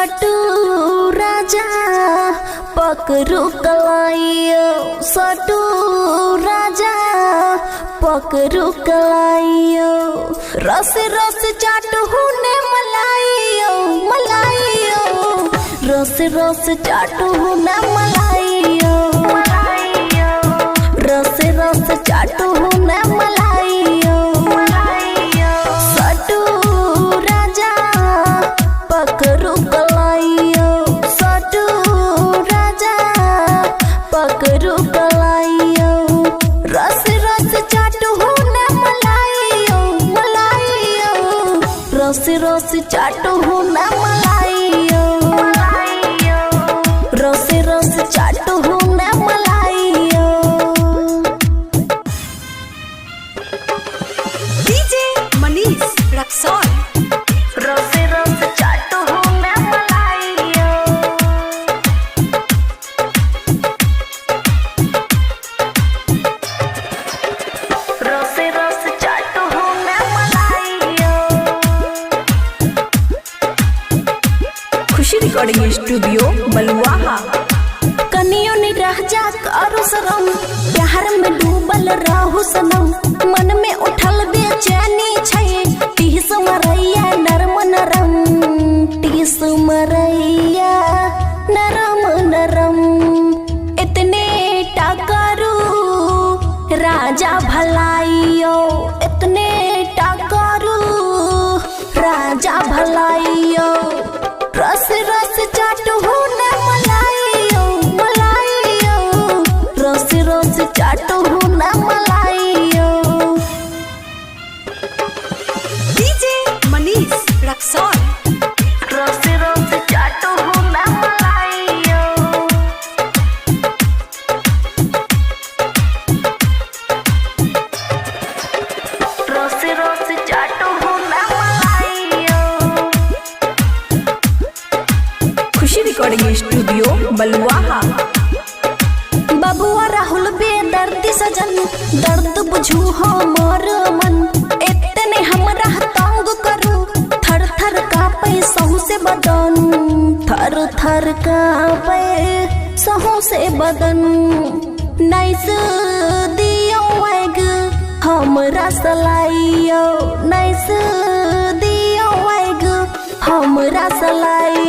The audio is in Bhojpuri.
सटू राजा पकड़ू कलाइयो सटू राजा पकड़ू कलाइयो रस रस चाटू ने मलाइयो मलाइयो रस रस चाटू ने मलाइयो रस रस चाटू ने मलाइयो सटू राजा पकड़ू कलाइयो सटू राजा पकड़ू कलाइयो रस रस चाटू ने मलाइयो मलाइयो रस रस चाटू ने मलाइयो रस रस चाटू ने मलाइयो। डीजे मनीष रक्सौल रस रस चाटू ने मलाइयो रस रस चाटू ने मलाइयो। खुशी रिकॉर्डिंग स्टूडियो बलुआहा। कनियो ने रह जा करो शरम प्यार में डूबल रहू सनम मन में उठल बेचैनी छै टीस मरैया नरम नरम टीस मरैया नरम नरम इतने टाकरू राजा भलाइयो इतने टाकरू राजा भलाइयो रस रस चाटू ने मलाइयो मलाइयो रस रस चाटू ने मलाइयो। डीजे मनीष रक्सौल रस रस चाटू ने मलाइयो रस रस चाटू ने मलाइयो। खुशी रिकॉर्डिंग स्टूडियो बलुआहा। बबुआ राहुल बेदर्दी सजन दर्द बुझू हमर मन इतने हमरा तंग करू थर थर कापे सहू से बदन थर थर कापे सहू से बदन नाइस दियो वैग हमरा सलाइयो नाइस दियो वैग हमरा सलाइयो।